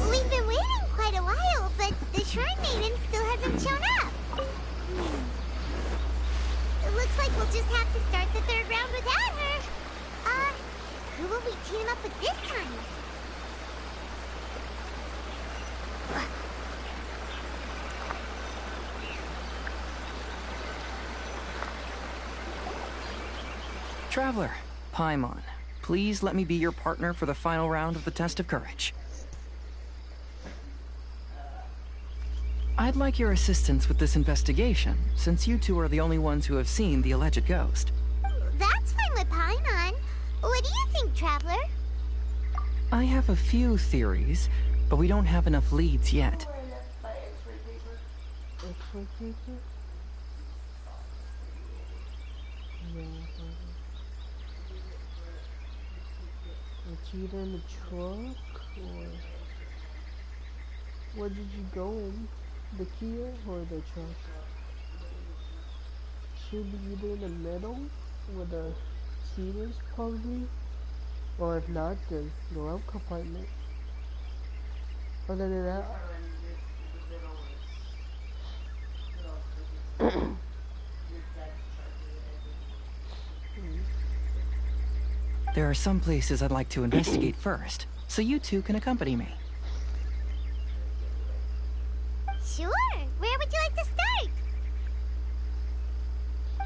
We've been waiting quite a while, but the Shrine Maiden still hasn't shown up. It looks like we'll just have to start the third round without her. Who will we team up with this time? Traveler, Paimon, please let me be your partner for the final round of the test of courage. I'd like your assistance with this investigation, since you two are the only ones who have seen the alleged ghost. That's fine with Paimon. What do you think, Traveler? I have a few theories, but we don't have enough leads yet. It's either in the truck or... Where did you go in? The Kia or the truck? Should be either in the middle where the seat is probably, or if not, the glove compartment. Other than that, There are some places I'd like to investigate first, so you two can accompany me. Sure. Where would you like to start?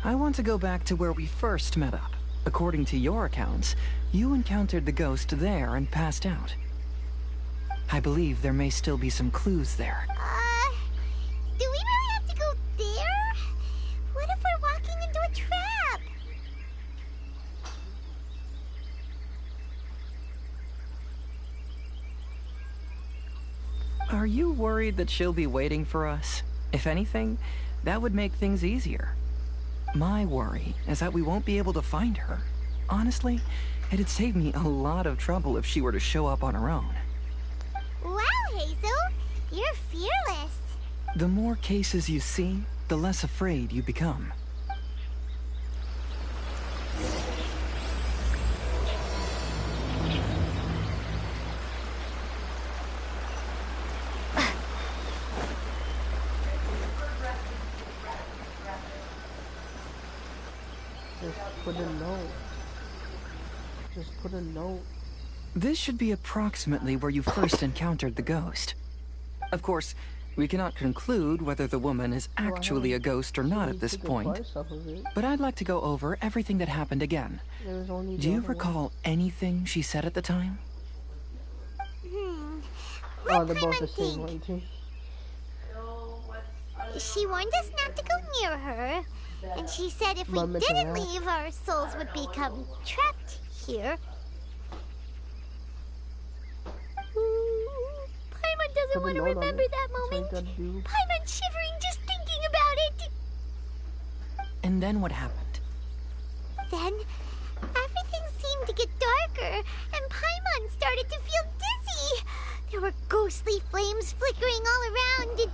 I want to go back to where we first met up. According to your accounts, you encountered the ghost there and passed out. I believe there may still be some clues there. Do we really have to go there? What if we're walking into a trap? Are you worried that she'll be waiting for us? If anything, that would make things easier. My worry is that we won't be able to find her. Honestly, it'd save me a lot of trouble if she were to show up on her own. Wow, Hazel, you're fearless. The more cases you see, the less afraid you become. put a note. Just put a note. This should be approximately where you first encountered the ghost. Of course, we cannot conclude whether the woman is actually a ghost or not at this point, but I'd like to go over everything that happened again. Do you recall anything she said at the time? Oh, they're both the same one too. She warned us not to go near her, and she said if we didn't leave, our souls would become trapped here. Paimon doesn't want to remember that moment. Paimon's shivering just thinking about it. And then what happened? Then, everything seemed to get darker, and Paimon started to feel dizzy. There were ghostly flames flickering all around, and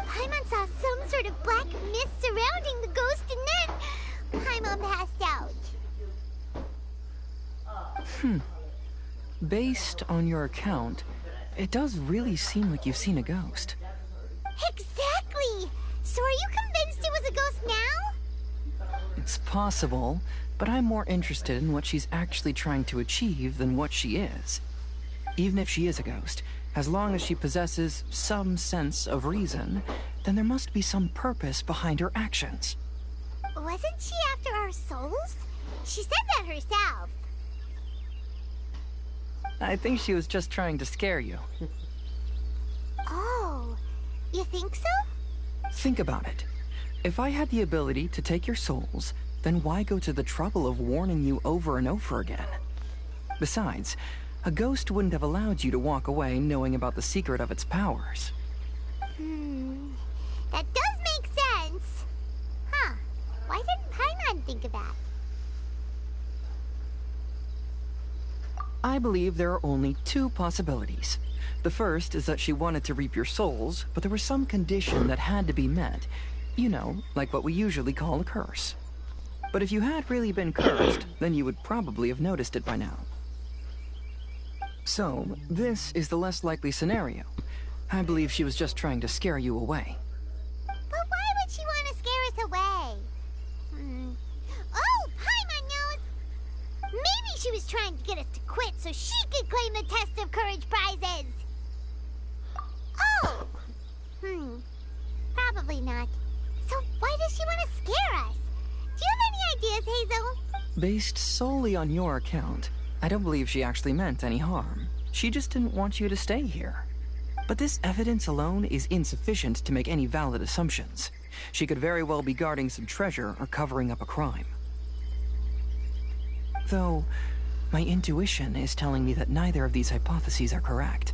Paimon saw some sort of black mist surrounding the ghost, and then Paimon passed out. Based on your account, it does really seem like you've seen a ghost. Exactly! So are you convinced it was a ghost now? It's possible, but I'm more interested in what she's actually trying to achieve than what she is. Even if she is a ghost, as long as she possesses some sense of reason, then there must be some purpose behind her actions. Wasn't she after our souls? She said that herself. I think she was just trying to scare you. Oh, you think so? Think about it. If I had the ability to take your souls, then why go to the trouble of warning you over and over again? Besides, a ghost wouldn't have allowed you to walk away knowing about the secret of its powers. That does make sense. Huh. Why didn't Paimon think of that? I believe there are only two possibilities. The first is that she wanted to reap your souls, but there was some condition that had to be met. You know, like what we usually call a curse. But if you had really been cursed, then you would probably have noticed it by now. So, this is the less likely scenario. I believe she was just trying to scare you away. But why would she want to scare us away? Oh, Paimon knows! Maybe she was trying to get us to quit so she could claim the Test of Courage prizes! Oh! Probably not. So why does she want to scare us? Do you have any ideas, Hazel? Based solely on your account, I don't believe she actually meant any harm. She just didn't want you to stay here. But this evidence alone is insufficient to make any valid assumptions. She could very well be guarding some treasure or covering up a crime. Though, my intuition is telling me that neither of these hypotheses are correct.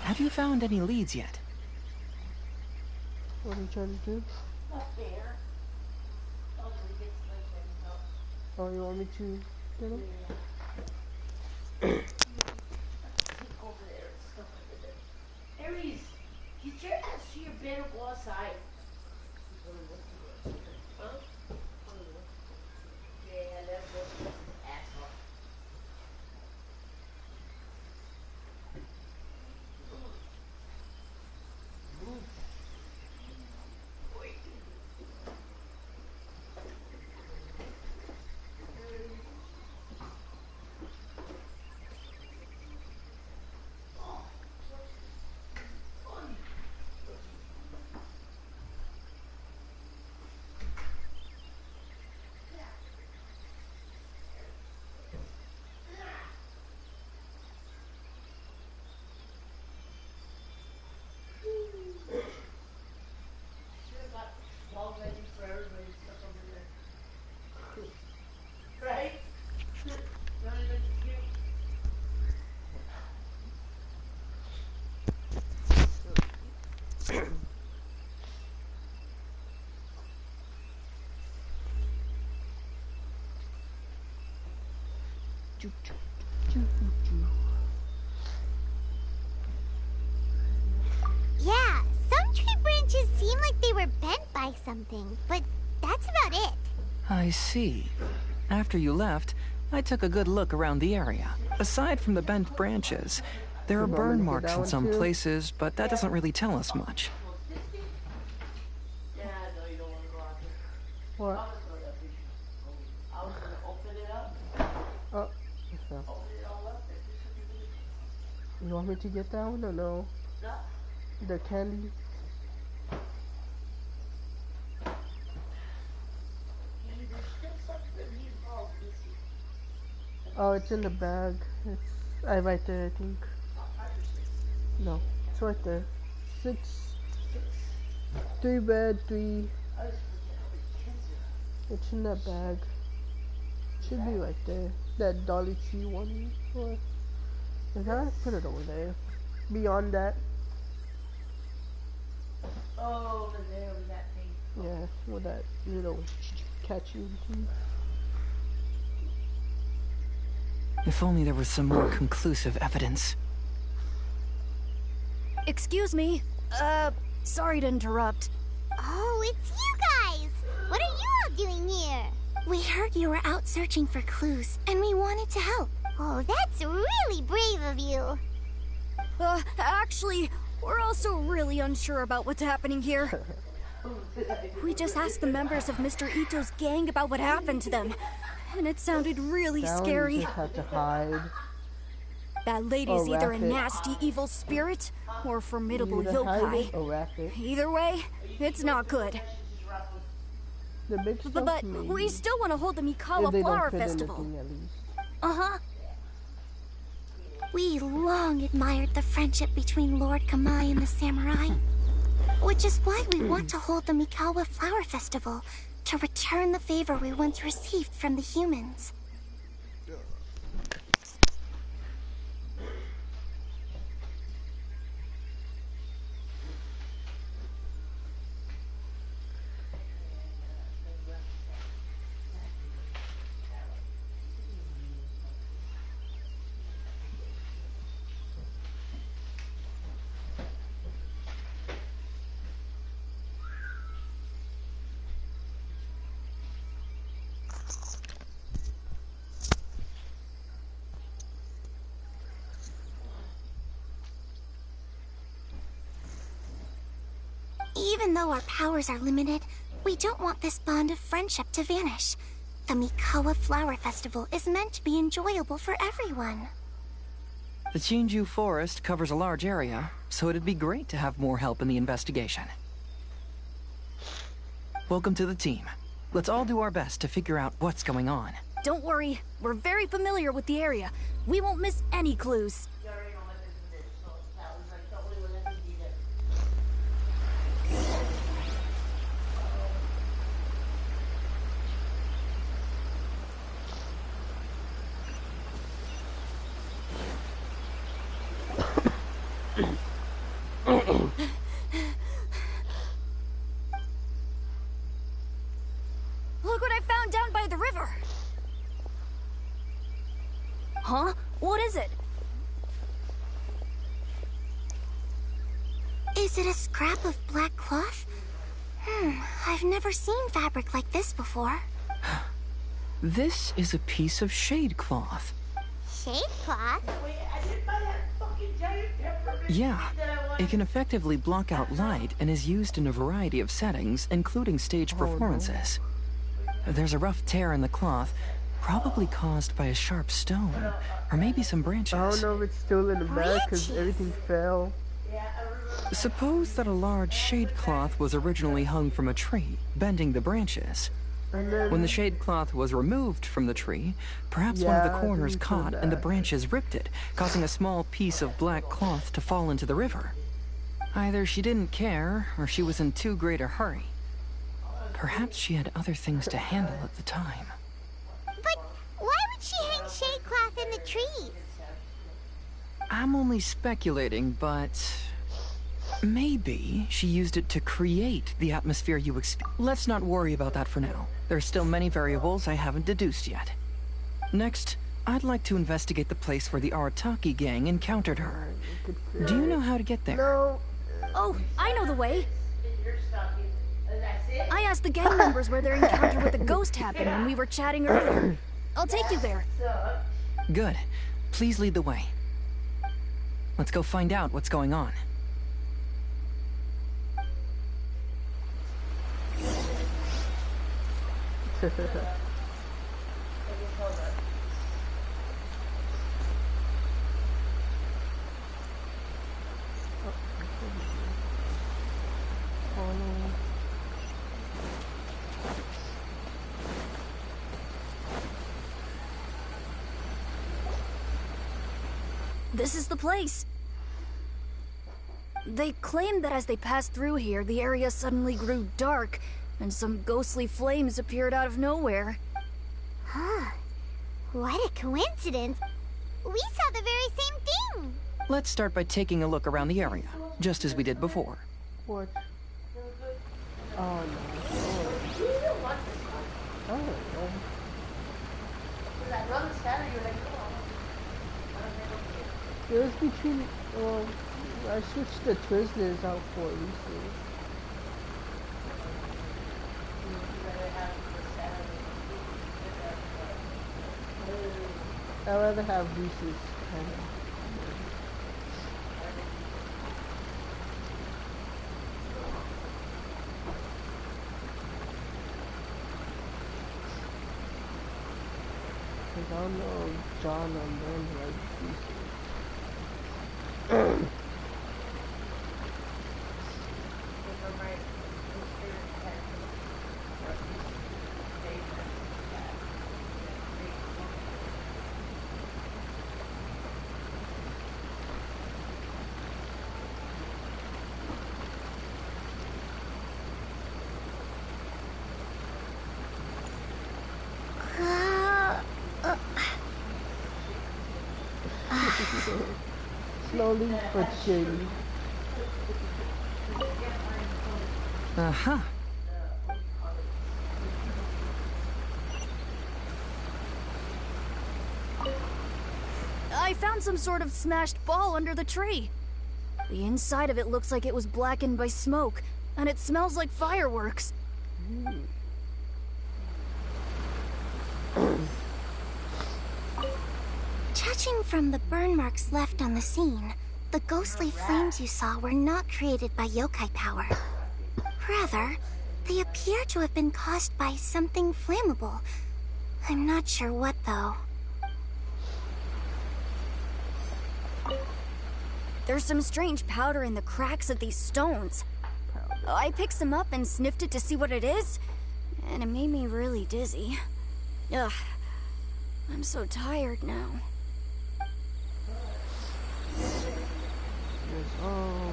Have you found any leads yet? What are you trying to do? Not fair. Oh, you want me to get him? Over there, stuff over there. Aries, get your ass to your bed or go outside. Huh? Yeah, let's go get his ass off. Right? Yeah, some tree branches seem like they were bent by something, but that's about it. I see. After you left, I took a good look around the area. Aside from the bent branches, there are burn marks in some places, but that doesn't really tell us much. Yeah, no, you don't want to go out there. What? I was going to open it up. Oh, okay. Open it all up and do something with it. You want me to get that one or no? No. The candy? There's still something that he's involved missing. Oh, it's in the bag. It's right there, I think. No, it's right there. 3 bed, 3. I was looking at how many kids there are. It's in that bag. Should be right there. That Dolly Tree one. Or I gotta put it over there. Beyond that, Oh, over there with that thing. yeah, with that little catchy thing. If only there was some more conclusive evidence. Excuse me. Sorry to interrupt. Oh, it's you guys! What are you all doing here? We heard you were out searching for clues, and we wanted to help. Oh, that's really brave of you. Actually, we're also really unsure about what's happening here. We just asked the members of Mr. Ito's gang about what happened to them. and it sounded really Now you scary. just have to hide. That lady's Or either wrap a it. nasty evil spirit or a formidable Either hide yokai. it or wrap it. Either way, it's not good. The big stuff But maybe. we still want to hold the Mikawa If they don't Flower fit in the Festival. thing, at least. Uh-huh. We long admired the friendship between Lord Kamai and the samurai, which is why we want to hold the Mikawa Flower Festival to return the favor we once received from the humans. Even though our powers are limited, we don't want this bond of friendship to vanish. The Mikawa Flower Festival is meant to be enjoyable for everyone. The Chinju Forest covers a large area, so it'd be great to have more help in the investigation. Welcome to the team. Let's all do our best to figure out what's going on. Don't worry, we're very familiar with the area. We won't miss any clues. Look what I found down by the river! Huh? What is it? Is it a scrap of black cloth? I've never seen fabric like this before. This is a piece of shade cloth. Shade cloth? Yeah, it can effectively block out light and is used in a variety of settings, including stage performances. There's a rough tear in the cloth, probably caused by a sharp stone, or maybe some branches. I don't know if it's still in the bag because everything fell. Suppose that a large shade cloth was originally hung from a tree, bending the branches. And then When the shade cloth was removed from the tree, perhaps one of Yeah, the I corners think so, caught and the that. branches ripped it, causing a small piece of black cloth to fall into the river. Either she didn't care, or she was in too great a hurry. Perhaps she had other things to handle at the time. But why would she hang shade cloth in the trees? I'm only speculating, but maybe she used it to create the atmosphere you experience. Let's not worry about that for now. There's still many variables I haven't deduced yet. Next, I'd like to investigate the place where the Arataki gang encountered her. Do you know how to get there? no, Oh, I know the way. I asked the gang members where their encounter with the ghost happened when we were chatting earlier. I'll take you there. Good. Please lead the way. Let's go find out what's going on. This is the place. They claimed that as they passed through here, the area suddenly grew dark, and some ghostly flames appeared out of nowhere. Huh. What a coincidence. We saw the very same thing. Let's start by taking a look around the area, just as we did before. what? Oh no. Oh, no. It was between, I switched the Twizzlers out for Reese's. I'd rather have Reese's kind of. I don't know if John or Ben like these. Slowly but surely. Uh-huh. I found some sort of smashed ball under the tree. The inside of it looks like it was blackened by smoke, and it smells like fireworks. Judging from the burn marks left on the scene, the ghostly flames you saw were not created by yokai power. Rather, they appear to have been caused by something flammable. I'm not sure what, though. There's some strange powder in the cracks of these stones. I picked some up and sniffed it to see what it is, and it made me really dizzy. Ugh. I'm so tired now. Yes, oh,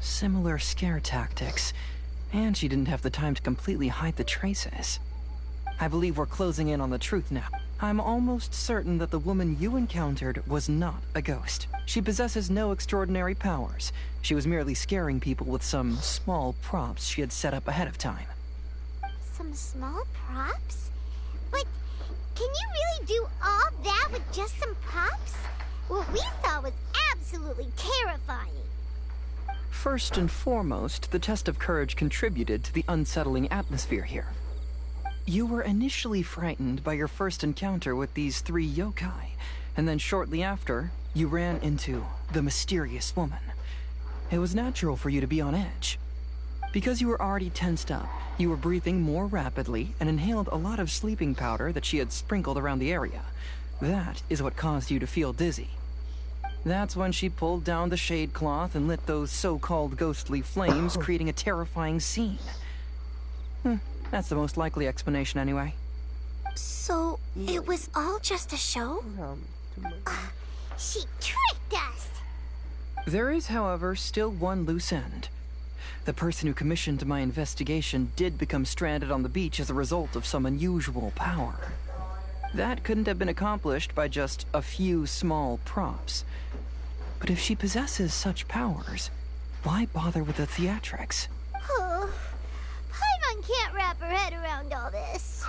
Similar scare tactics. And she didn't have the time to completely hide the traces. I believe we're closing in on the truth now. I'm almost certain that the woman you encountered was not a ghost. She possesses no extraordinary powers. She was merely scaring people with some small props she had set up ahead of time. Some small props? But can you really do all that with just some props? What we saw was absolutely terrifying. First and foremost, the test of courage contributed to the unsettling atmosphere here. You were initially frightened by your first encounter with these 3 yokai, and then shortly after, you ran into the mysterious woman. It was natural for you to be on edge. Because you were already tensed up, you were breathing more rapidly and inhaled a lot of sleeping powder that she had sprinkled around the area. That is what caused you to feel dizzy. That's when she pulled down the shade cloth and lit those so-called ghostly flames, creating a terrifying scene. That's the most likely explanation anyway. So, it was all just a show? too much. She tricked us! There is, however, still one loose end. The person who commissioned my investigation did become stranded on the beach as a result of some unusual power. That couldn't have been accomplished by just a few small props. But if she possesses such powers, why bother with the theatrics? Oh, Paimon can't wrap her head around all this.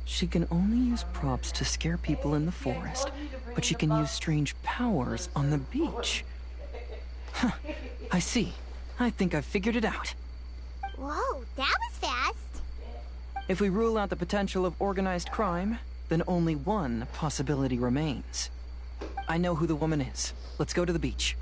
She can only use props to scare people in the forest, but she can use strange powers on the beach. Huh, I see. I think I've figured it out. Whoa, that was fast. If we rule out the potential of organized crime, then only one possibility remains. I know who the woman is. Let's go to the beach.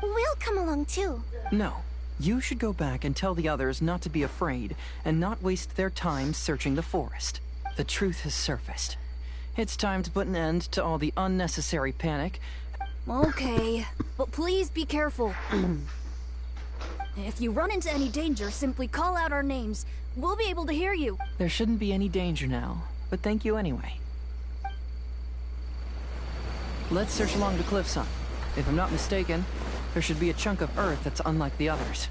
We'll come along too. No. You should go back and tell the others not to be afraid and not waste their time searching the forest. The truth has surfaced. It's time to put an end to all the unnecessary panic. Okay, but please be careful. If you run into any danger, simply call out our names. We'll be able to hear you. There shouldn't be any danger now, but thank you anyway. Let's search along the cliffside. If I'm not mistaken, there should be a chunk of earth that's unlike the others.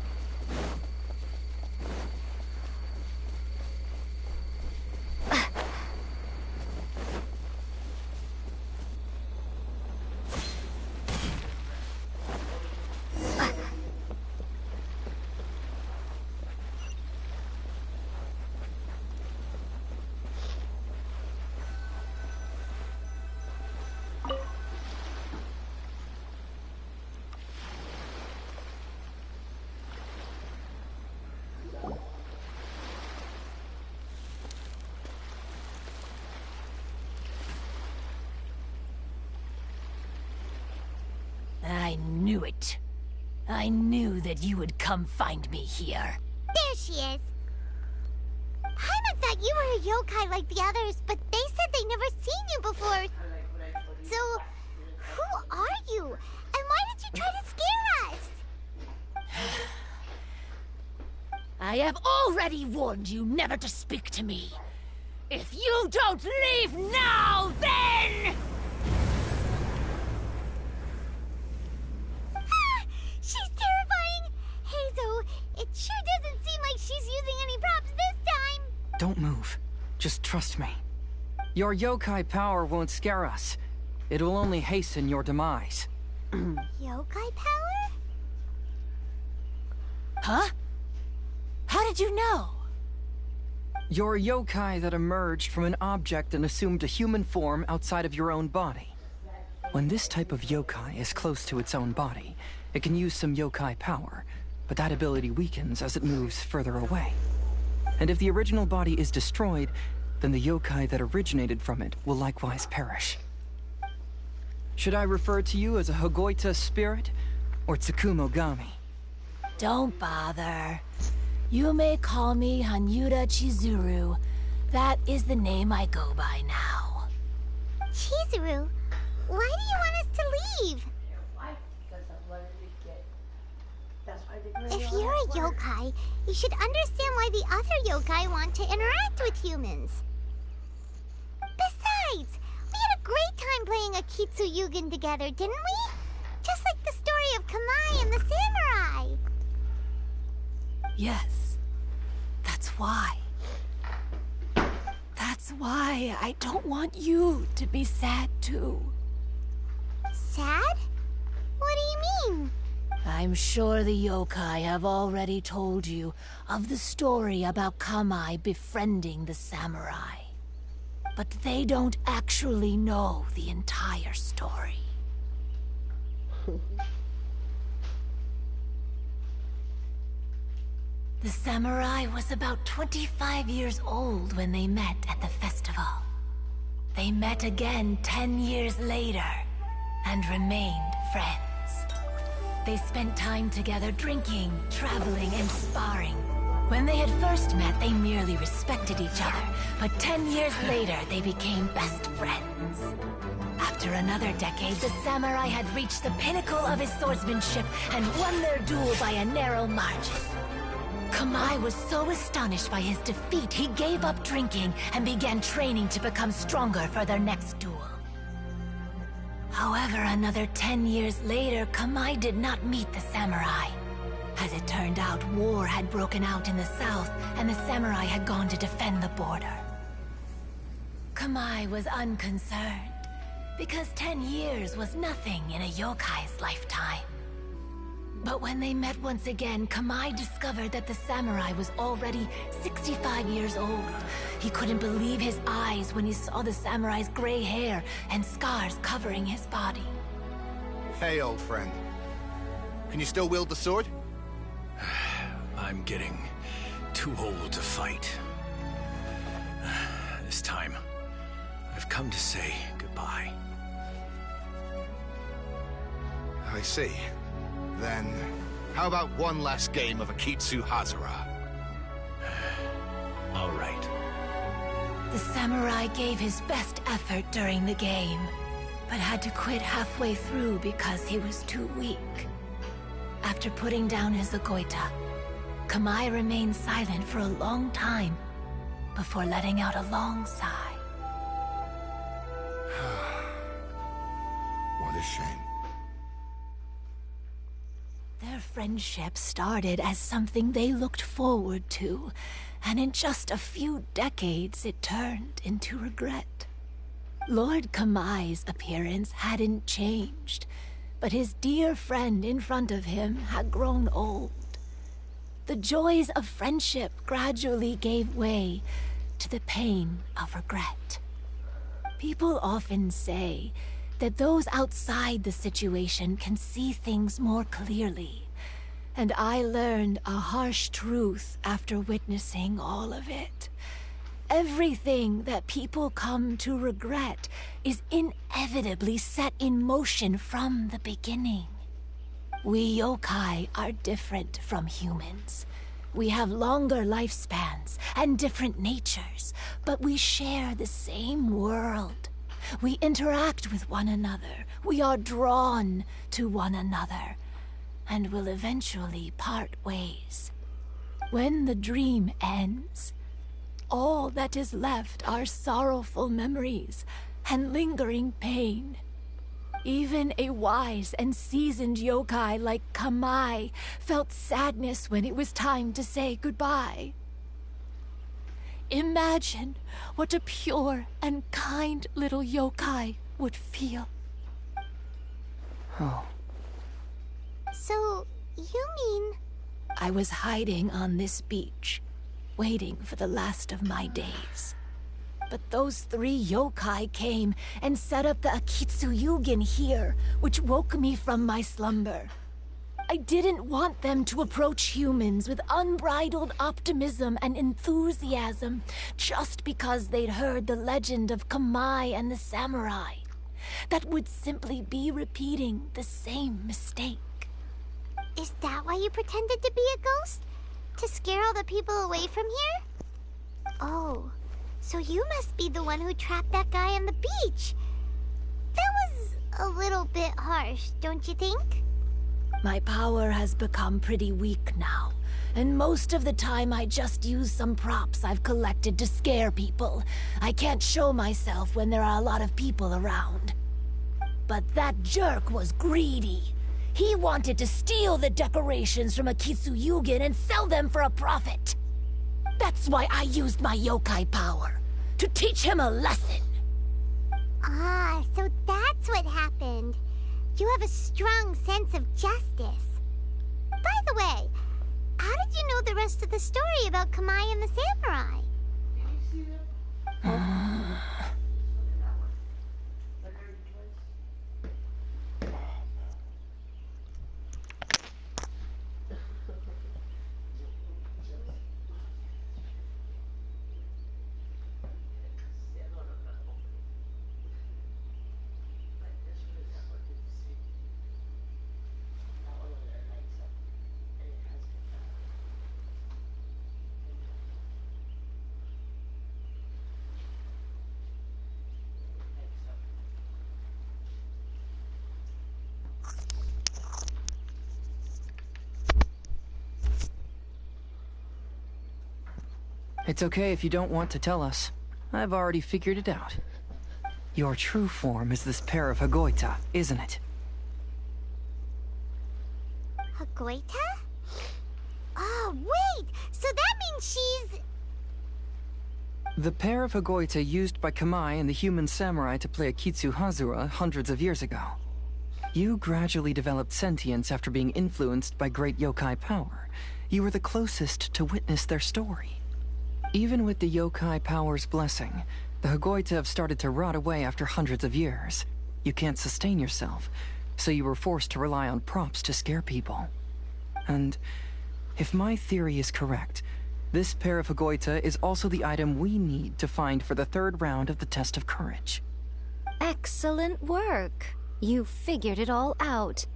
I knew it. I knew that you would come find me here. There she is. Paimon thought you were a yokai like the others, but they said they never seen you before. So, who are you? And why did you try to scare us? I have already warned you never to speak to me. If you don't leave now, then... She's terrifying! Hazel, it sure doesn't seem like she's using any props this time! Don't move. Just trust me. Your yokai power won't scare us. It will only hasten your demise. Yokai power? Huh? How did you know? You're a yokai that emerged from an object and assumed a human form outside of your own body. When this type of yokai is close to its own body, it can use some yokai power, but that ability weakens as it moves further away. And if the original body is destroyed, then the yokai that originated from it will likewise perish. Should I refer to you as a Hagoita spirit, or Tsukumogami? Don't bother. You may call me Hanyuda Chizuru. That is the name I go by now. Chizuru, why do you want us to leave? Why? Because I wanted to get... That's why they If you're a yokai, you should understand why the other yokai want to interact with humans. Besides, we had a great time playing Akitsu Yugen together, didn't we? Just like the story of Kamai and the samurai. Yes. That's why. That's why I don't want you to be sad too. Sad? What do you mean? I'm sure the yokai have already told you of the story about Kamai befriending the samurai. But they don't actually know the entire story. The samurai was about 25 years old when they met at the festival. They met again 10 years later and remained friends. They spent time together drinking, traveling, and sparring. When they had first met, they merely respected each other, but 10 years later, they became best friends. After another decade, the samurai had reached the pinnacle of his swordsmanship and won their duel by a narrow margin. Kamai was so astonished by his defeat, he gave up drinking and began training to become stronger for their next duel. However, another 10 years later, Kamai did not meet the samurai. As it turned out, war had broken out in the south, and the samurai had gone to defend the border. Kamai was unconcerned, because 10 years was nothing in a yokai's lifetime. But when they met once again, Kamai discovered that the samurai was already 65 years old. He couldn't believe his eyes when he saw the samurai's gray hair and scars covering his body. Hey, old friend. Can you still wield the sword? I'm getting too old to fight. This time, I've come to say goodbye. I see. Then, how about one last game of Akitsu Hazara? All right. The samurai gave his best effort during the game, but had to quit halfway through because he was too weak. After putting down his Agoita, Kamai remained silent for a long time before letting out a long sigh. What a shame. Their friendship started as something they looked forward to, and in just a few decades it turned into regret. Lord Kamai's appearance hadn't changed, but his dear friend in front of him had grown old. The joys of friendship gradually gave way to the pain of regret. People often say that those outside the situation can see things more clearly, and I learned a harsh truth after witnessing all of it. Everything that people come to regret is inevitably set in motion from the beginning. We yokai are different from humans. We have longer lifespans and different natures, but we share the same world. We interact with one another. We are drawn to one another, and will eventually part ways. When the dream ends, all that is left are sorrowful memories and lingering pain. Even a wise and seasoned yokai like Kamai felt sadness when it was time to say goodbye. Imagine what a pure and kind little yokai would feel. Oh. So, you mean... I was hiding on this beach, waiting for the last of my days. But those 3 yokai came and set up the Akitsuyugin here, which woke me from my slumber. I didn't want them to approach humans with unbridled optimism and enthusiasm just because they'd heard the legend of Kamai and the samurai. That would simply be repeating the same mistake. Is that why you pretended to be a ghost? To scare all the people away from here? Oh, so you must be the one who trapped that guy on the beach. That was a little bit harsh, don't you think? My power has become pretty weak now, and most of the time I just use some props I've collected to scare people. I can't show myself when there are a lot of people around. But that jerk was greedy. He wanted to steal the decorations from Akitsuyugin and sell them for a profit. That's why I used my yokai power, to teach him a lesson. Ah, so that's what happened. You have a strong sense of justice. By the way, how did you know the rest of the story about Kamai and the samurai? It's okay if you don't want to tell us. I've already figured it out. Your true form is this pair of Hagoita, isn't it? Hagoita? Oh, wait! So that means she's... The pair of Hagoita used by Kamai and the human samurai to play Akitsu Hazura hundreds of years ago. You gradually developed sentience after being influenced by great yokai power. You were the closest to witness their story. Even with the yokai power's blessing, the Hagoita have started to rot away after hundreds of years. You can't sustain yourself, so you were forced to rely on props to scare people. And if my theory is correct, this pair of Hagoita is also the item we need to find for the 3rd round of the test of courage. Excellent work. You figured it all out.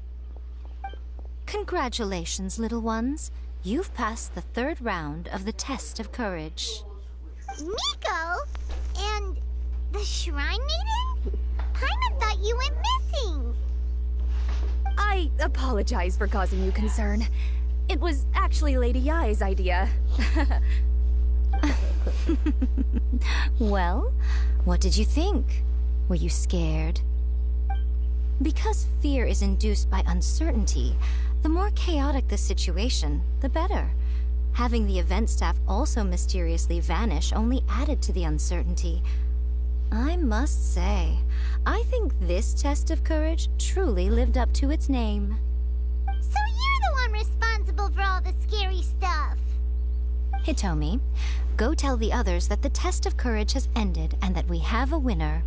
Congratulations, little ones. You've passed the 3rd round of the test of courage. Miko? And the Shrine Maiden? Paimon thought you went missing. I apologize for causing you concern. It was actually Lady Yai's idea. Well, what did you think? Were you scared? Because fear is induced by uncertainty, the more chaotic the situation, the better. Having the event staff also mysteriously vanish only added to the uncertainty. I must say, I think this test of courage truly lived up to its name. So you're the one responsible for all the scary stuff. Hitomi, go tell the others that the test of courage has ended and that we have a winner.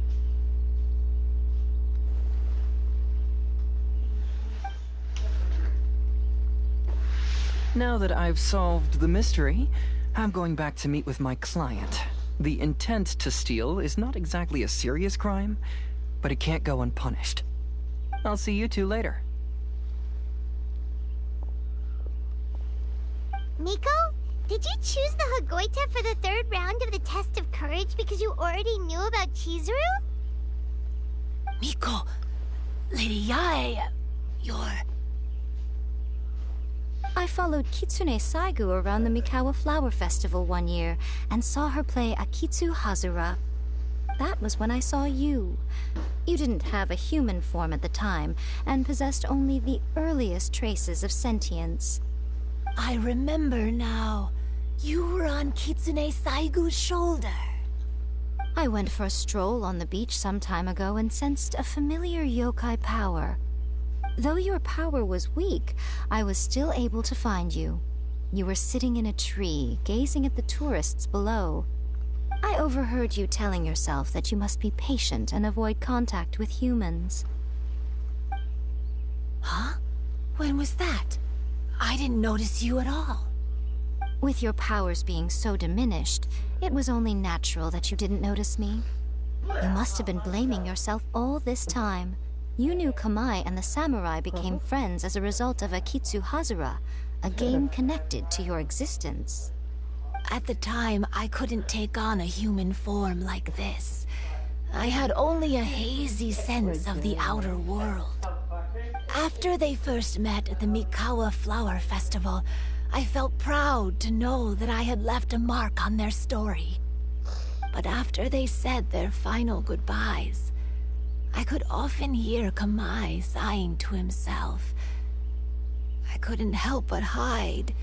Now that I've solved the mystery, I'm going back to meet with my client. The intent to steal is not exactly a serious crime, but it can't go unpunished. I'll see you two later. Miko, did you choose the Hagoita for the third round of the test of courage because you already knew about Chizuru? Miko, Lady Yae, you're... I followed Kitsune Saigu around the Mikawa Flower Festival one year and saw her play Akitsu Hazura. That was when I saw you. You didn't have a human form at the time and possessed only the earliest traces of sentience. I remember now. You were on Kitsune Saigu's shoulder. I went for a stroll on the beach some time ago and sensed a familiar yokai power. Though your power was weak, I was still able to find you. You were sitting in a tree, gazing at the tourists below. I overheard you telling yourself that you must be patient and avoid contact with humans. Huh? When was that? I didn't notice you at all. With your powers being so diminished, it was only natural that you didn't notice me. You must have been blaming yourself all this time. You knew Kamai and the samurai became friends as a result of Akitsu Hazura, a game connected to your existence. At the time, I couldn't take on a human form like this. I had only a hazy sense of the outer world. After they first met at the Mikawa Flower Festival, I felt proud to know that I had left a mark on their story. But after they said their final goodbyes, I could often hear Kamai sighing to himself. I couldn't help but hide,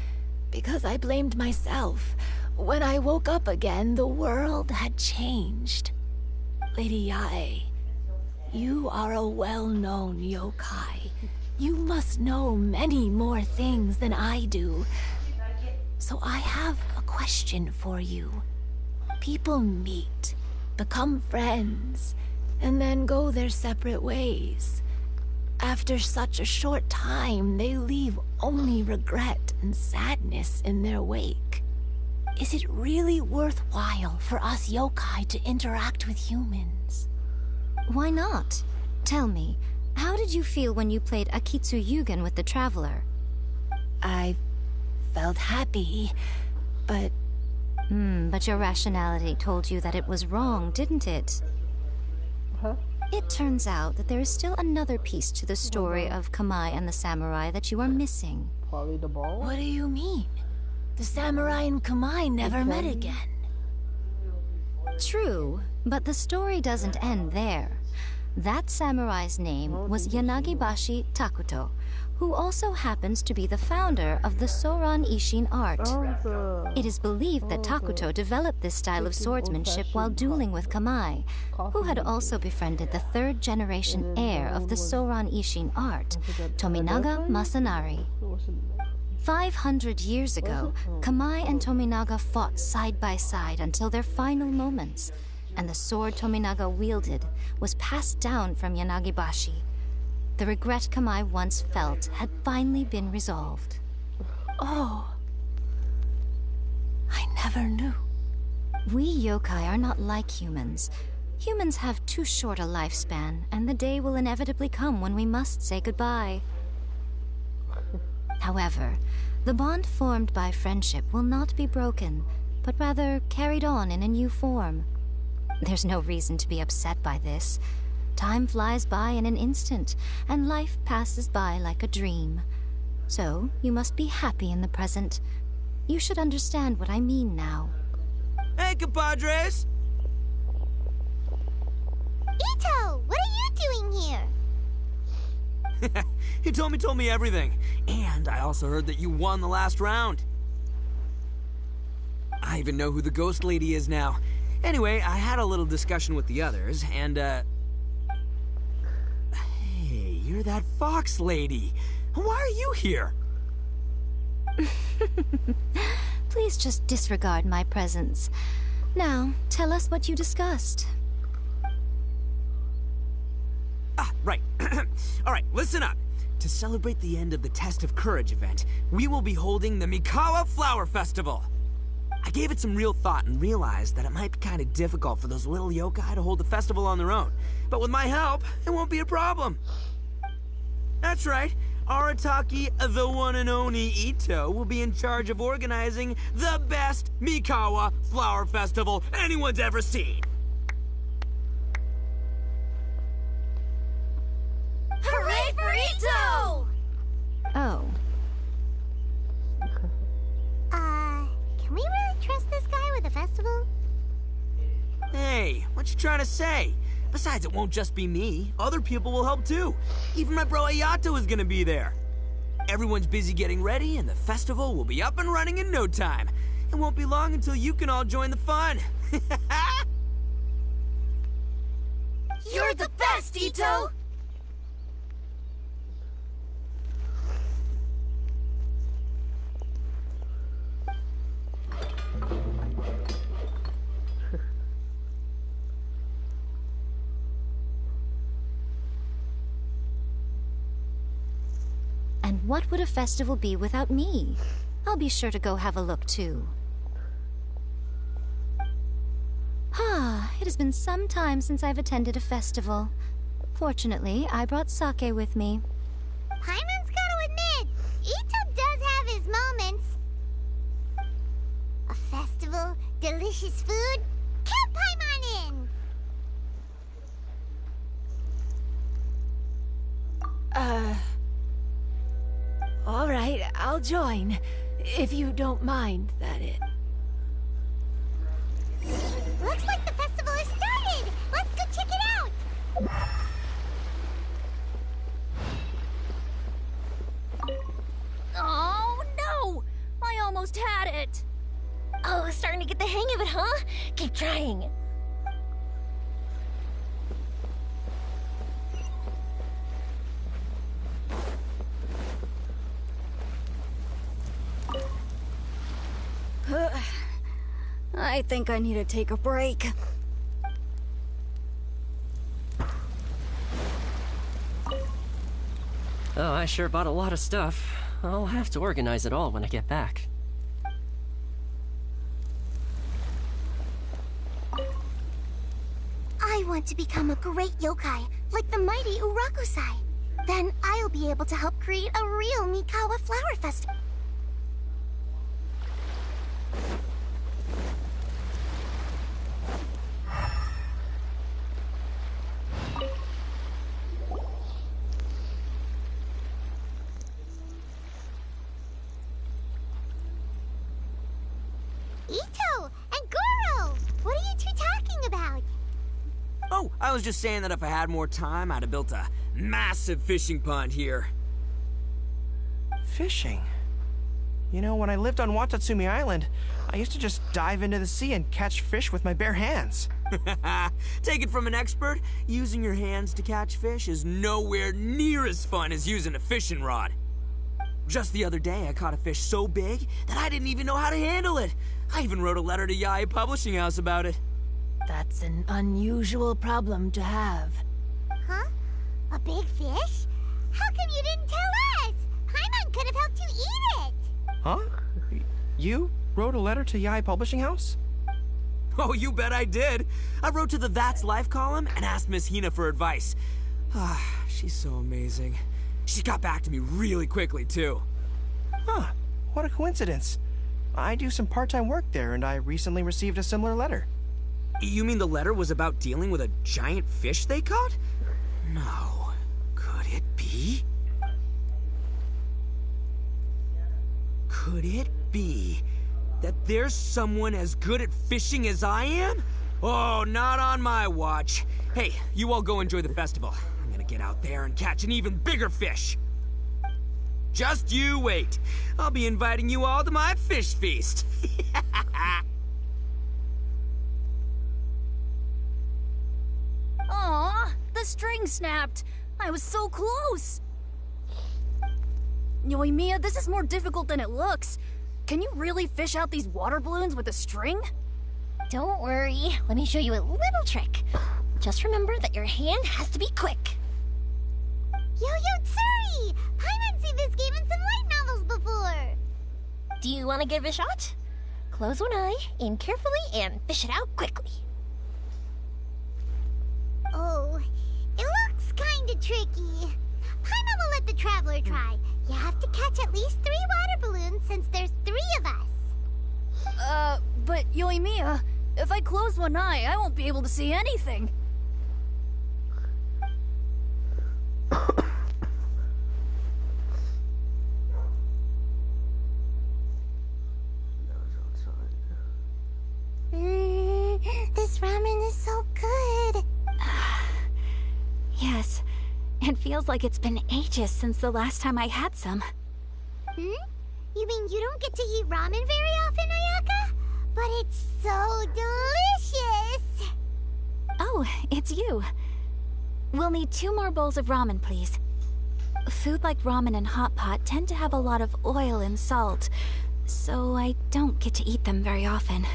because I blamed myself. When I woke up again, the world had changed. Lady Yae, you are a well-known yokai. You must know many more things than I do. So I have a question for you. People meet, become friends, and then go their separate ways. After such a short time, they leave only regret and sadness in their wake. Is it really worthwhile for us yokai to interact with humans? Why not? Tell me, how did you feel when you played Akitsu Yugen with the Traveler? I felt happy, but... But your rationality told you that it was wrong, didn't it? Huh? It turns out that there is still another piece to the story of Kamai and the samurai that you are missing. Probably the ball? What do you mean? The samurai and Kamai never met again. True, but the story doesn't end there. That samurai's name was Yanagibashi Takuto, who also happens to be the founder of the Soran Ishin art. It is believed that Takuto developed this style of swordsmanship while dueling with Kamai, who had also befriended the third-generation heir of the Soran Ishin art, Tominaga Masanari. 500 years ago, Kamai and Tominaga fought side by side until their final moments, and the sword Tominaga wielded was passed down from Yanagibashi. The regret Kamai once felt had finally been resolved. Oh. I never knew. We yokai are not like humans. Humans have too short a lifespan, and the day will inevitably come when we must say goodbye. However, the bond formed by friendship will not be broken, but rather carried on in a new form. There's no reason to be upset by this. Time flies by in an instant, and life passes by like a dream. So, you must be happy in the present. You should understand what I mean now. Hey, compadres! Ito, what are you doing here? He told me everything. And I also heard that you won the last round. I even know who the ghost lady is now. Anyway, I had a little discussion with the others, and, Hey, you're that fox lady. Why are you here? Please just disregard my presence. Now, tell us what you discussed. Right. Alright, listen up. To celebrate the end of the Test of Courage event, we will be holding the Mikawa Flower Festival. I gave it some real thought and realized that it might be kind of difficult for those little yokai to hold the festival on their own. But with my help, it won't be a problem. That's right. Arataki, the one and only Ito, will be in charge of organizing the best Mikawa Flower Festival anyone's ever seen. Hooray for Ito! Oh. Can we really trust this guy with a festival? Hey, what you trying to say? Besides, it won't just be me. Other people will help too. Even my bro Ayato is gonna be there. Everyone's busy getting ready, and the festival will be up and running in no time. It won't be long until you can all join the fun. You're the best, Ito! And what would a festival be without me? I'll be sure to go have a look, too. It has been some time since I've attended a festival. Fortunately, I brought sake with me. Paimon's gotta admit, Ito does have his moments. A festival, delicious food, count Paimon in! All right, I'll join. If you don't mind, that is. Looks like the festival has started! Let's go check it out! Oh, no! I almost had it! Oh, starting to get the hang of it, huh? Keep trying. I think I need to take a break. Oh, I sure bought a lot of stuff. I'll have to organize it all when I get back. I want to become a great yokai, like the mighty Urakusai. Then I'll be able to help create a real Mikawa flower festival. Ito and Goro! What are you two talking about? Oh, I was just saying that if I had more time, I'd have built a massive fishing pond here. Fishing? You know, when I lived on Watatsumi Island, I used to just dive into the sea and catch fish with my bare hands. Take it from an expert, using your hands to catch fish is nowhere near as fun as using a fishing rod. Just the other day, I caught a fish so big that I didn't even know how to handle it. I even wrote a letter to Yae Publishing House about it. That's an unusual problem to have. Huh? A big fish? How come you didn't tell us? Paimon could have helped you eat it! Huh? You wrote a letter to Yae Publishing House? Oh, you bet I did. I wrote to the That's Life column and asked Miss Hina for advice. She's so amazing. She got back to me really quickly, too. Huh. What a coincidence. I do some part-time work there, and I recently received a similar letter. You mean the letter was about dealing with a giant fish they caught? No. Could it be? Could it be that there's someone as good at fishing as I am? Oh, not on my watch. Hey, you all go enjoy the festival. I'm gonna get out there and catch an even bigger fish. Just you wait. I'll be inviting you all to my fish feast. Aw, the string snapped. I was so close. Yoimiya, this is more difficult than it looks. Can you really fish out these water balloons with a string? Don't worry. Let me show you a little trick. Just remember that your hand has to be quick. Yo-Yo Tsuri! Paimon's seen this game in some light novels before! Do you want to give it a shot? Close one eye, aim carefully, and fish it out quickly. Oh, it looks kinda tricky. Paimon will let let the Traveler try. You have to catch at least 3 water balloons since there's 3 of us. But Yoimiya, if I close one eye, I won't be able to see anything. This ramen is so good. Yes, it feels like it's been ages since the last time I had some. You mean you don't get to eat ramen very often, Ayaka? But it's so delicious! Oh, it's you. We'll need 2 more bowls of ramen, please. Food like ramen and hot pot tend to have a lot of oil and salt, so I don't get to eat them very often.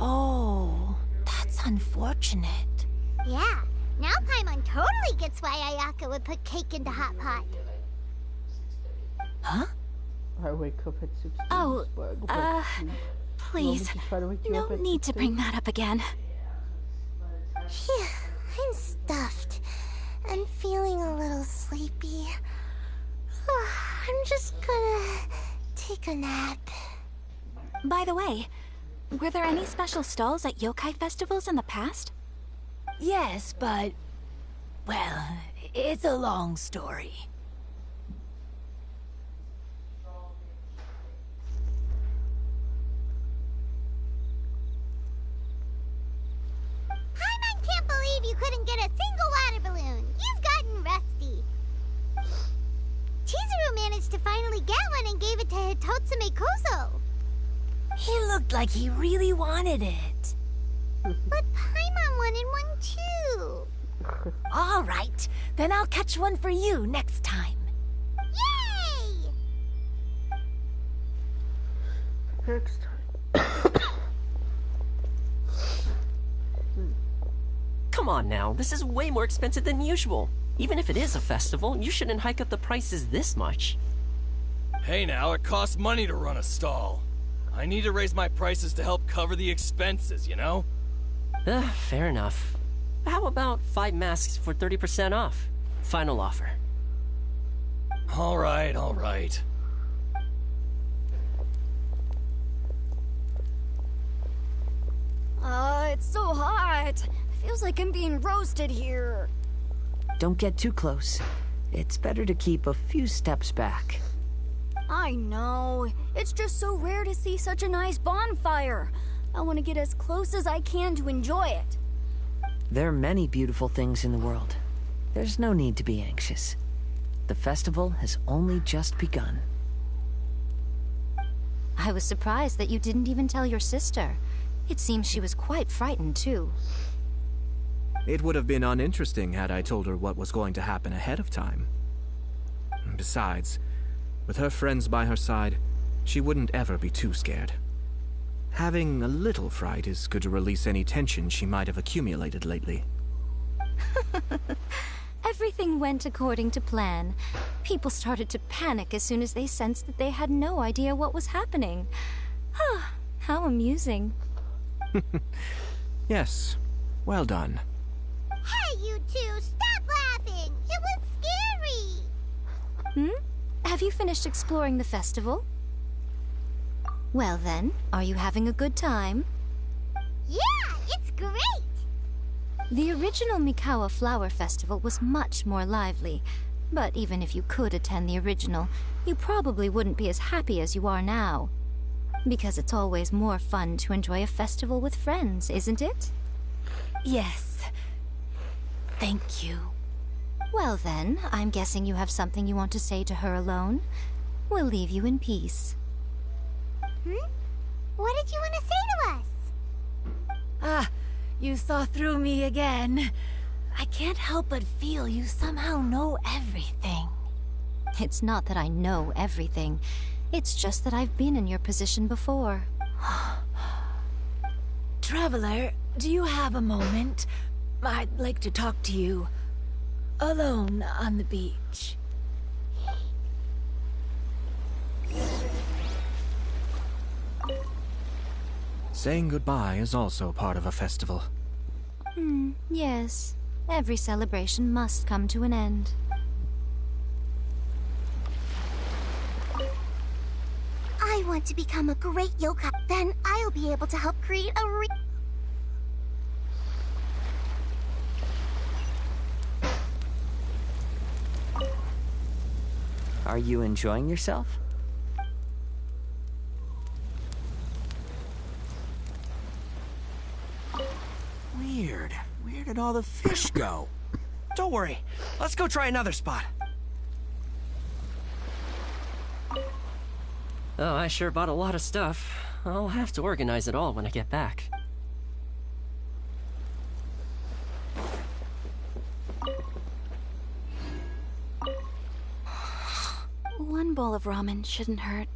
Oh, that's unfortunate. Yeah, now Paimon totally gets why Ayaka would put cake into hot pot. Huh? I wake up at 6. Oh, please, no need to bring that up again. Phew, I'm stuffed and feeling a little sleepy. I'm just gonna take a nap. By the way, were there any special stalls at yokai festivals in the past? Yes, but... well, it's a long story. Paimon can't believe you couldn't get a single water balloon. You've gotten rusty. Chizuru managed to finally get one and gave it to Hitotsume Kozo. He looked like he really wanted it. But Paimon wanted one too. All right, then I'll catch one for you next time. Yay! Next time. Come on now, this is way more expensive than usual. Even if it is a festival, you shouldn't hike up the prices this much. Hey now, it costs money to run a stall. I need to raise my prices to help cover the expenses, you know? Fair enough. How about 5 masks for 30% off? Final offer. Alright, alright. It's so hot. Feels like I'm being roasted here. Don't get too close. It's better to keep a few steps back. I know. It's just so rare to see such a nice bonfire. I want to get as close as I can to enjoy it. There are many beautiful things in the world. There's no need to be anxious. The festival has only just begun. I was surprised that you didn't even tell your sister. It seems she was quite frightened, too. It would have been uninteresting had I told her what was going to happen ahead of time. Besides, with her friends by her side, she wouldn't ever be too scared. Having a little fright is good to release any tension she might have accumulated lately. Everything went according to plan. People started to panic as soon as they sensed that they had no idea what was happening. How amusing. Yes, well done. Hey, you two, stop laughing! It was scary! Have you finished exploring the festival? Well then, are you having a good time? Yeah, it's great! The original Mikawa Flower Festival was much more lively, but even if you could attend the original, you probably wouldn't be as happy as you are now. Because it's always more fun to enjoy a festival with friends, isn't it? Yes. Thank you. Well then, I'm guessing you have something you want to say to her alone. We'll leave you in peace. What did you want to say to us? You saw through me again. I can't help but feel you somehow know everything. It's not that I know everything. It's just that I've been in your position before. Traveler, do you have a moment? I'd like to talk to you. Alone on the beach. Saying goodbye is also part of a festival. Yes. Every celebration must come to an end. want to become a great yokai. Then I'll be able to help create a Are you enjoying yourself? Weird. Where did all the fish go? Don't worry. Let's go try another spot. Oh, I sure bought a lot of stuff. I'll have to organize it all when I get back. One bowl of ramen shouldn't hurt.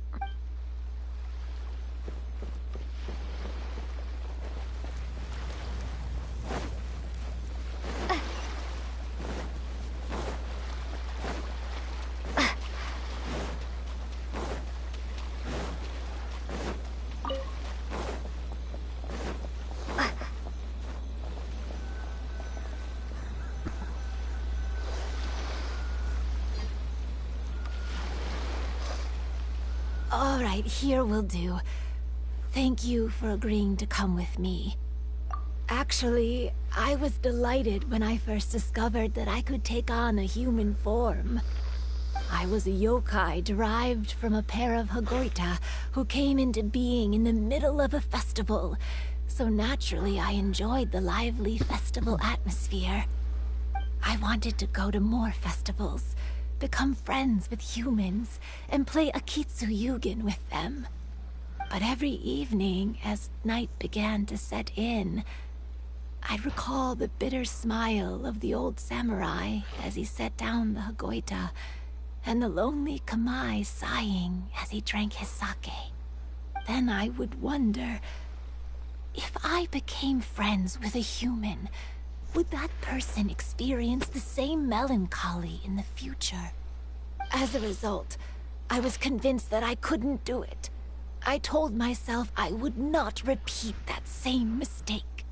All right, here will do. Thank you for agreeing to come with me. Actually, I was delighted when I first discovered that I could take on a human form. I was a yokai derived from a pair of Hagoita who came into being in the middle of a festival, so naturally I enjoyed the lively festival atmosphere. I wanted to go to more festivals, become friends with humans, and play Akitsu Yugen with them. But every evening, as night began to set in, I'd recall the bitter smile of the old samurai as he set down the Hagoita, and the lonely Kamai sighing as he drank his sake. Then I would wonder, if I became friends with a human, would that person experience the same melancholy in the future? As a result, I was convinced that I couldn't do it. I told myself I would not repeat that same mistake.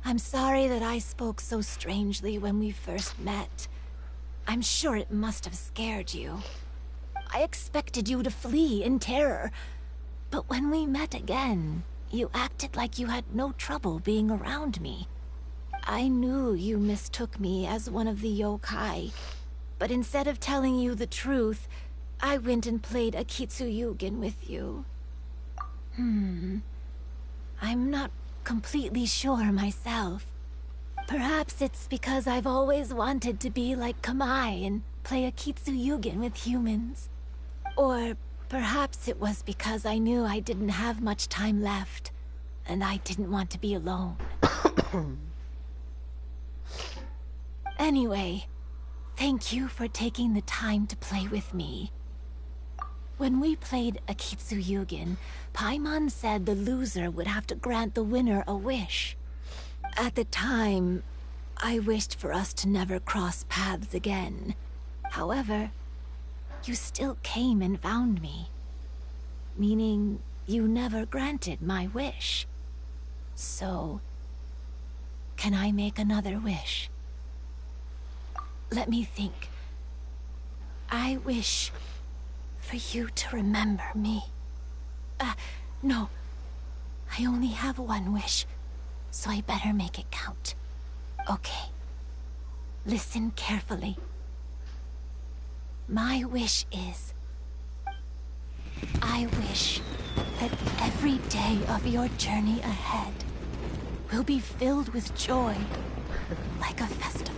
I'm sorry that I spoke so strangely when we first met. I'm sure it must have scared you. I expected you to flee in terror, but when we met again, you acted like you had no trouble being around me. I knew you mistook me as one of the yokai, but instead of telling you the truth, I went and played Akitsu Yugen with you. I'm not completely sure myself. Perhaps it's because I've always wanted to be like Kamai and play Akitsu Yugen with humans. Or perhaps it was because I knew I didn't have much time left, and I didn't want to be alone. Anyway, thank you for taking the time to play with me. When we played Akitsu Yugen, Paimon said the loser would have to grant the winner a wish. At the time, I wished for us to never cross paths again. However, you still came and found me. Meaning, you never granted my wish. So, can I make another wish? Let me think. I wish for you to remember me. No. I only have one wish, so I better make it count. Okay. Listen carefully. My wish is, I wish that every day of your journey ahead will be filled with joy, like a festival.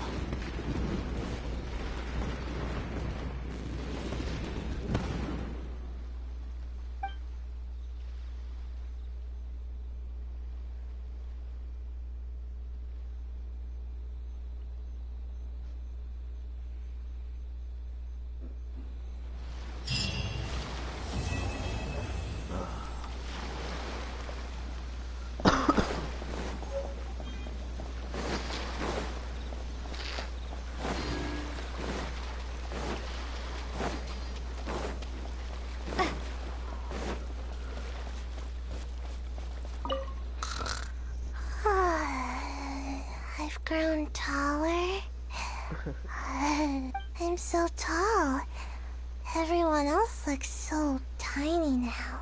I've grown taller. I'm so tall. Everyone else looks so tiny. tiny now.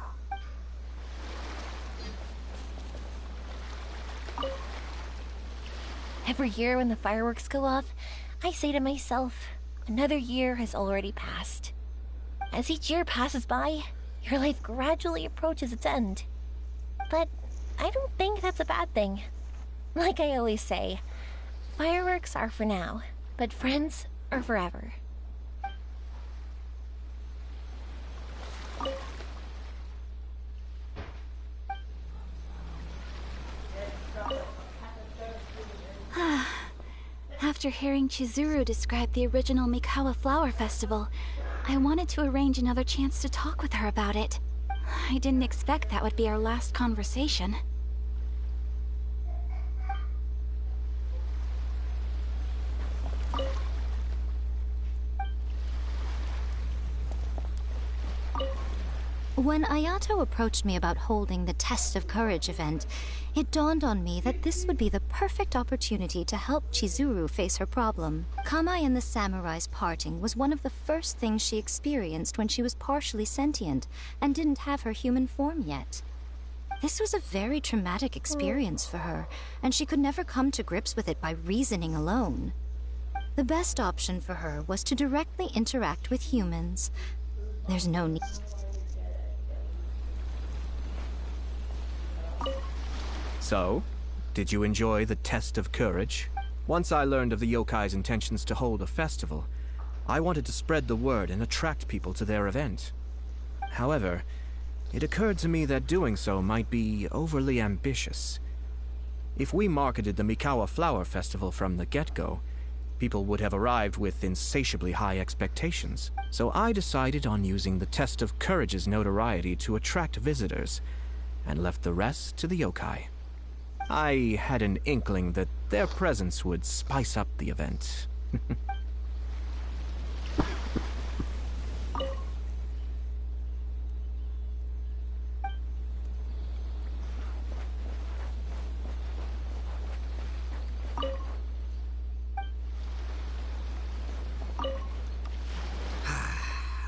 Every year when the fireworks go off, I say to myself, another year has already passed. As each year passes by, your life gradually approaches its end. But I don't think that's a bad thing. Like I always say, fireworks are for now, but friends are forever. After hearing Chizuru describe the original Mikawa Flower Festival, I wanted to arrange another chance to talk with her about it. I didn't expect that would be our last conversation. When Ayato approached me about holding the Test of Courage event, it dawned on me that this would be the perfect opportunity to help Chizuru face her problem. Kamai and the samurai's parting was one of the first things she experienced when she was partially sentient and didn't have her human form yet. This was a very traumatic experience for her, and she could never come to grips with it by reasoning alone. The best option for her was to directly interact with humans. There's no need. So, did you enjoy the Test of Courage? Once I learned of the yokai's intentions to hold a festival, I wanted to spread the word and attract people to their event. However, it occurred to me that doing so might be overly ambitious. If we marketed the Mikawa Flower Festival from the get-go, people would have arrived with insatiably high expectations. So I decided on using the Test of Courage's notoriety to attract visitors, and left the rest to the yokai. I had an inkling that their presence would spice up the event.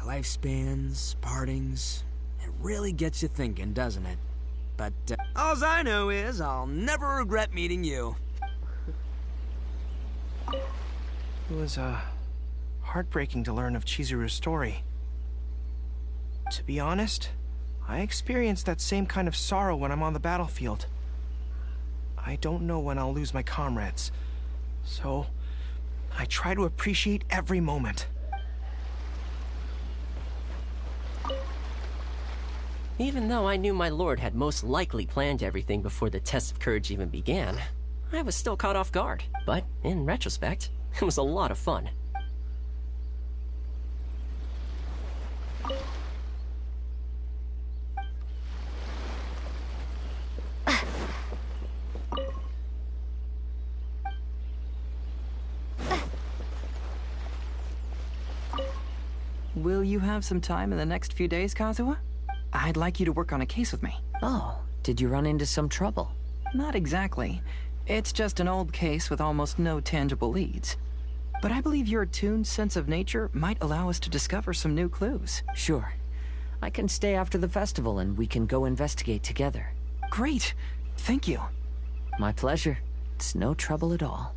Lifespans, partings, it really gets you thinking, doesn't it? But all I know is I'll never regret meeting you. It was heartbreaking to learn of Chizuru's story. To be honest, I experienced that same kind of sorrow when I'm on the battlefield. I don't know when I'll lose my comrades, so I try to appreciate every moment. Even though I knew my lord had most likely planned everything before the Test of Courage even began, I was still caught off guard. But in retrospect, it was a lot of fun. Will you have some time in the next few days, Kazuha? I'd like you to work on a case with me. Oh, did you run into some trouble? Not exactly. It's just an old case with almost no tangible leads. But I believe your attuned sense of nature might allow us to discover some new clues. Sure. I can stay after the festival and we can go investigate together. Great. Thank you. My pleasure. It's no trouble at all.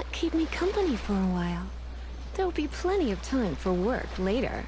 not keep me company for a while? There'll be plenty of time for work later.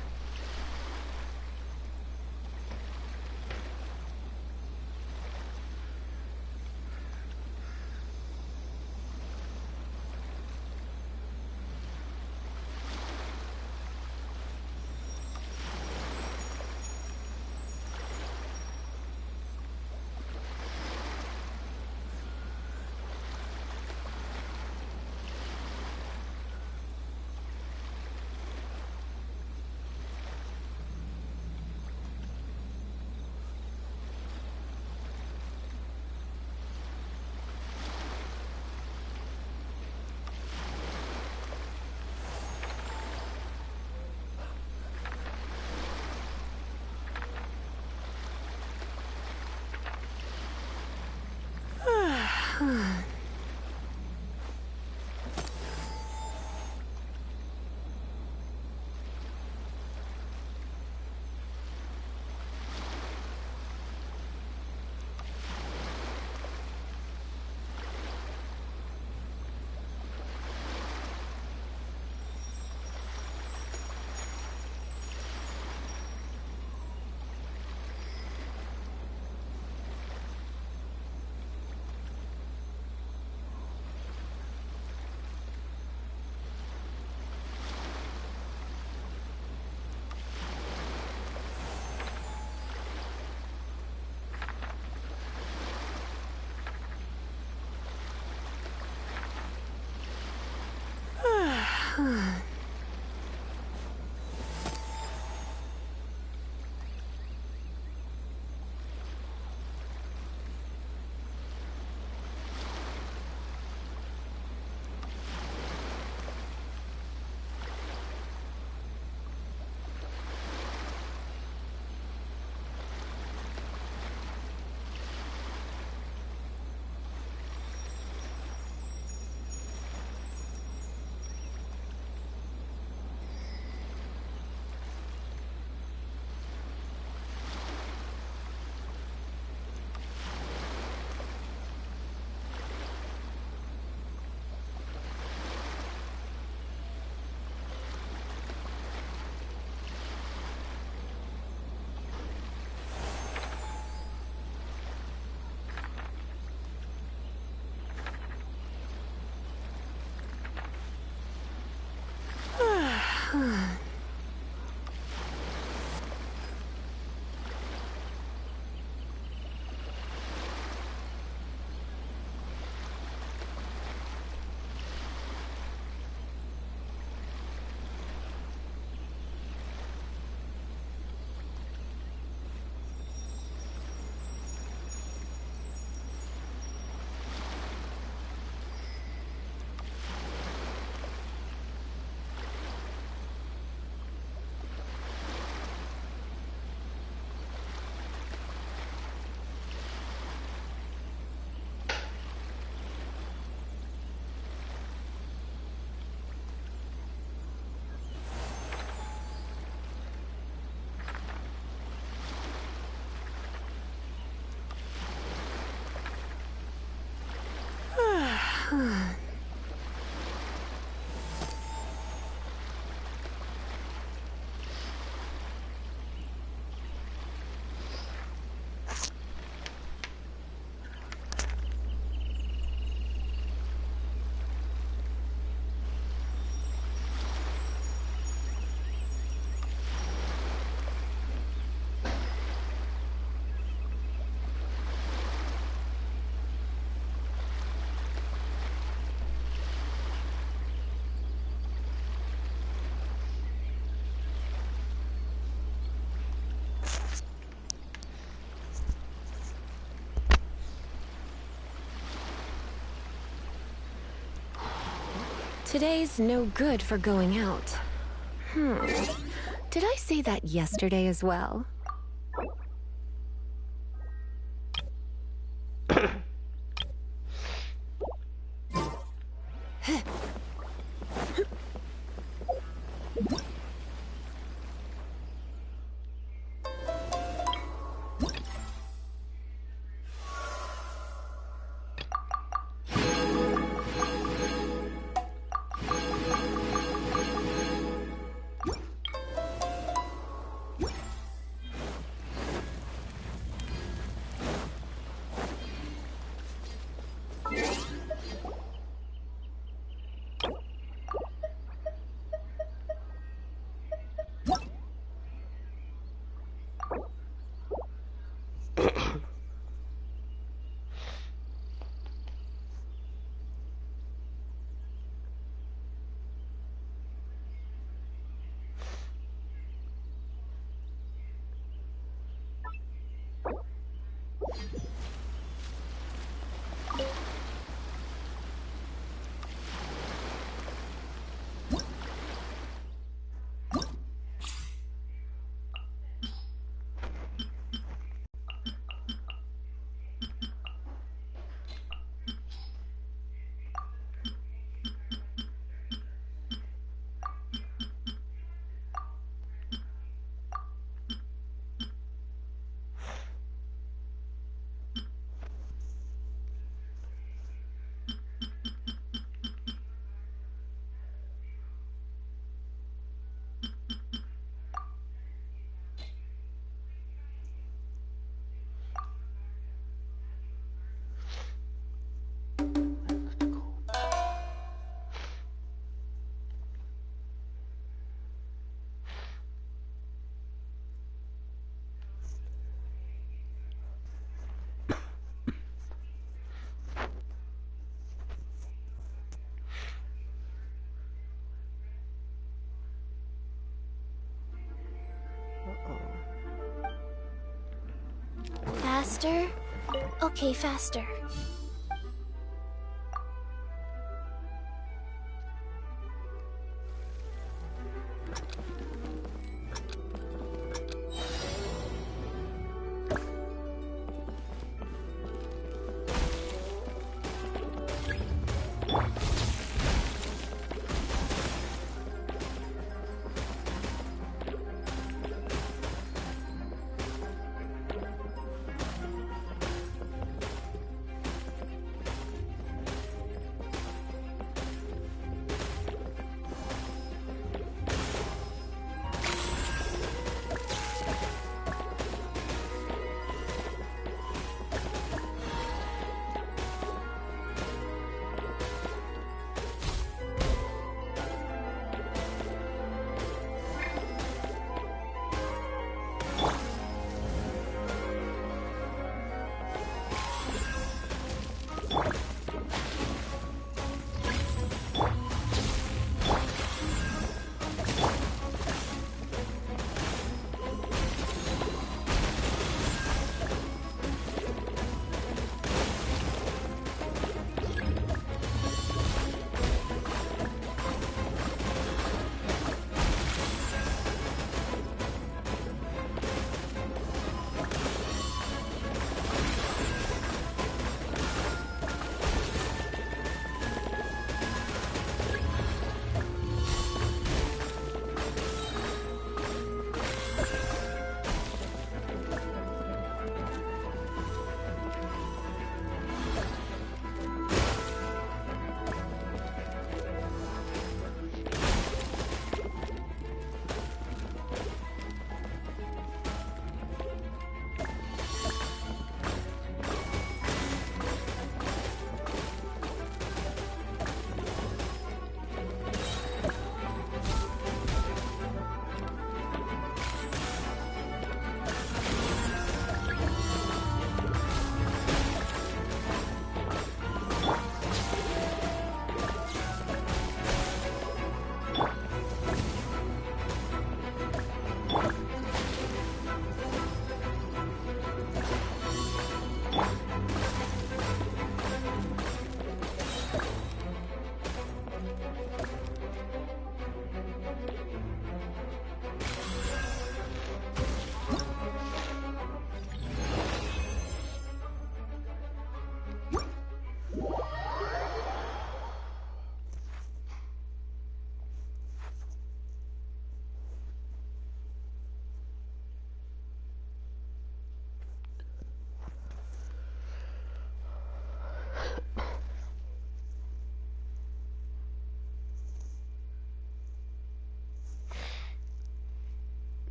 Today's no good for going out. Did I say that yesterday as well? Faster? Okay, faster.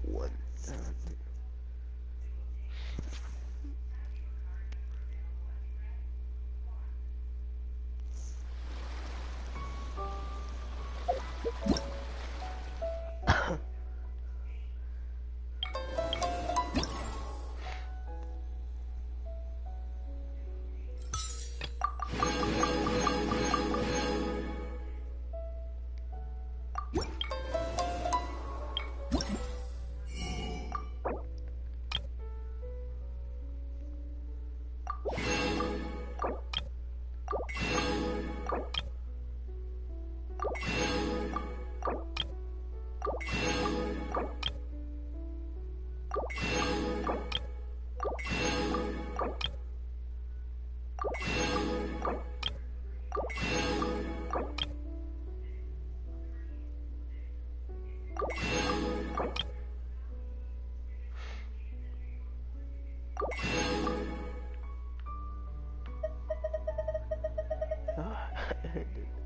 One.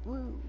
Woo.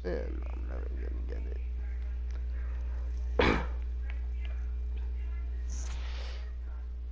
And I'm never gonna get it.